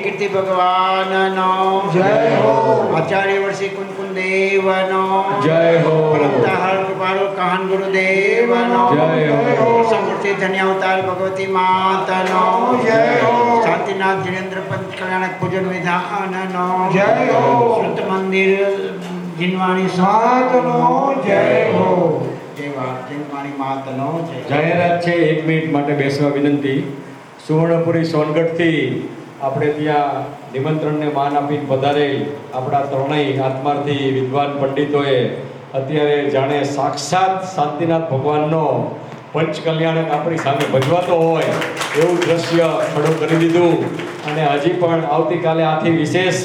કીર્તિ ભગવાનનો જય હો. આચાર્ય વર્ષી કુંકુમ દેવનો જય હો. પરમતાહાર કૃપાળુ કાહન ગુરુદેવનો જય હો. સમૃદ્ધિ ધન્ય અવતાર ભગવતી માતનો જય હો. શાંતિનાથ જીનેન્દ્ર પંચ કલ્યાણક પૂજન વિધાનનો જય હો. શ્રુત મંદિર જીનવાણી માતનો જય હો. જીનવાણી માતનો જય. જાહેરાત છે, 1 મિનિટ માટે બેસવા વિનંતી. સુવર્ણપુરી સોનગઢથી આપણે ત્યાં નિમંત્રણને માન આપીને પધારેલ આપણા ત્રણેય આત્માર્થી વિદ્વાન પંડિતોએ અત્યારે જાણે સાક્ષાત શાંતિનાથ ભગવાનનો પંચ કલ્યાણક આપણી સામે ભજવાતો હોય એવું દ્રશ્ય ખડું કરી દીધું. અને હજી પણ આવતીકાલે આથી વિશેષ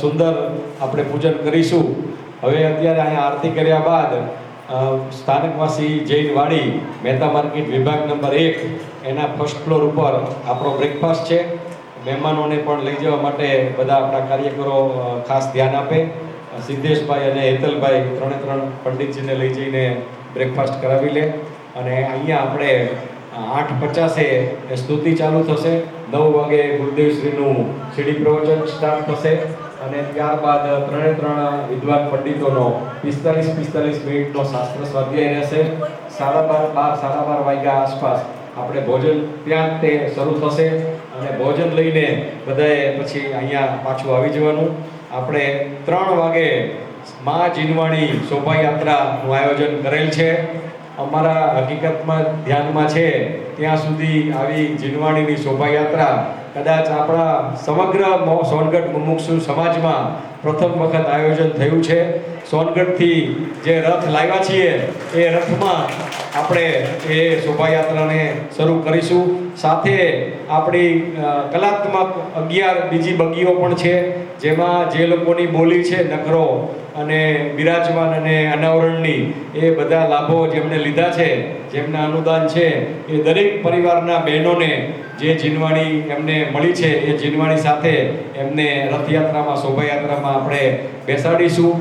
સુંદર આપણે પૂજન કરીશું. હવે અત્યારે અહીંયા આરતી કર્યા બાદ સ્થાનકવાસી જૈન વાડી મહેતા માર્કેટ વિભાગ નંબર 1 એના ફર્સ્ટ ફ્લોર ઉપર આપણો બ્રેકફાસ્ટ છે. મહેમાનોને પણ લઈ જવા માટે બધા આપણા કાર્યકરો ખાસ ધ્યાન આપે. સિદ્ધેશભાઈ અને હેતલભાઈ ત્રણે પંડિતજીને લઈ જઈને બ્રેકફાસ્ટ કરાવી લે. અને અહીંયા આપણે 8:50 સ્તુતિ ચાલુ થશે. 9 વાગે ગુરુદેવશ્રીનું સીડી પ્રવચન સ્ટાર્ટ થશે. અને ત્યારબાદ ત્રણ વિદ્વાન પંડિતોનો 45 મિનિટનો શાસ્ત્ર સ્વાધ્યાય રહેશે. 12:30 વાગ્યા આસપાસ આપણે ભોજન ત્યાં તે શરૂ થશે. અને ભોજન લઈને બધાએ પછી અહીંયા પાછું આવી જવાનું. આપણે 3 વાગે મા જીનવાણી શોભાયાત્રાનું આયોજન કરેલ છે. અમારા હકીકતમાં ધ્યાનમાં છે ત્યાં સુધી આવી જીનવાણીની શોભાયાત્રા કદાચ આપણા સમગ્ર સોનગઢ મુમુક્ષુ સમાજમાં પ્રથમ વખત આયોજન થયું છે. સોનગઢથી જે રથ લાવ્યા છીએ એ રથમાં આપણે એ શોભાયાત્રાને શરૂ કરીશું. સાથે આપણી કલાત્મક 11 બીજી બગીઓ પણ છે, જેમાં જે લોકોની બોલી છે નકરો અને બિરાજમાન અને અનાવરણની એ બધા લાભો જેમને લીધા છે, જેમના અનુદાન છે, એ દરેક પરિવારના બહેનોને જે જીનવાણી એમને મળી છે એ જીનવાણી સાથે એમને રથયાત્રામાં શોભાયાત્રામાં આપણે બેસાડીશું.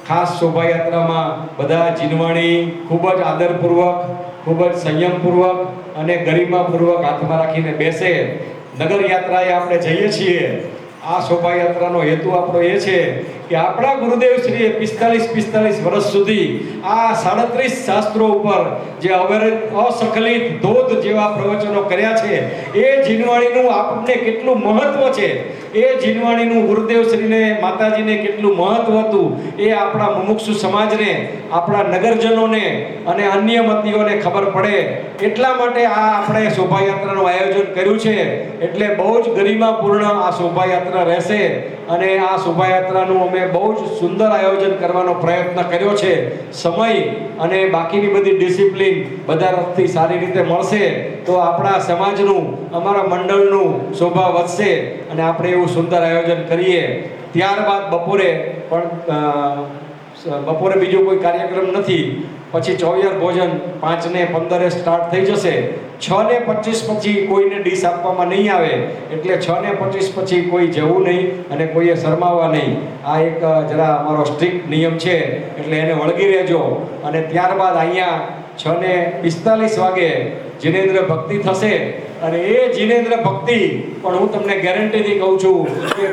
ખાસ શોભાયાત્રામાં બધા જીનવાણી ખૂબ જ આદરપૂર્વક, ખૂબ જ સંયમપૂર્વક અને ગરિમાપૂર્વક હાથમાં રાખીને બેસે. નગર યાત્રાએ આપણે જઈએ છીએ. આ શોભાયાત્રાનો હેતુ આપણો એ છે કે આપણા ગુરુદેવશ્રીએ 45 વર્ષ સુધી આ 37 શાસ્ત્રો ઉપર જે અસંકલિત ધોધ જેવા પ્રવચનો કર્યા છે એ જીનવાણીનું આપણને કેટલું મહત્વ છે, એ જીનવાણીનું ગુરુદેવશ્રીને માતાજીને કેટલું મહત્વ હતું એ આપણા મુમુક્ષુ સમાજને, આપણા નગરજનોને અને અન્ય મતીઓને ખબર પડે એટલા માટે આ આપણે શોભાયાત્રાનું આયોજન કર્યું છે. એટલે બહુ જ ગરિમાપૂર્ણ આ શોભાયાત્રા રહેશે. અને આ શોભાયાત્રાનું અમે બહુ જ સુંદર આયોજન કરવાનો પ્રયત્ન કર્યો છે. સમય અને બાકીની બધી ડિસિપ્લિન બધા રથથી સારી રીતે મળશે તો આપણા સમાજનું, અમારા મંડળનું શોભા વધશે અને આપણે એવું સુંદર આયોજન કરીએ. ત્યારબાદ બપોરે બીજો કોઈ કાર્યક્રમ નથી. પછી ચોવિયાર ભોજન 5:15 સ્ટાર્ટ થઈ જશે. 6:25 પછી કોઈને ડીશ આપવામાં નહીં આવે. એટલે 6:25 પછી કોઈ જવું નહીં અને કોઈએ શરમાવવા નહીં. આ એક જરા અમારો સ્ટ્રિક્ટ નિયમ છે, એટલે એને વળગી રહેજો. અને ત્યારબાદ અહીંયા 6:45 વાગે જીનેન્દ્ર ભક્તિ થશે. અને એ જીનેન્દ્ર ભક્તિ પણ હું તમને ગેરંટીથી કહું છું કે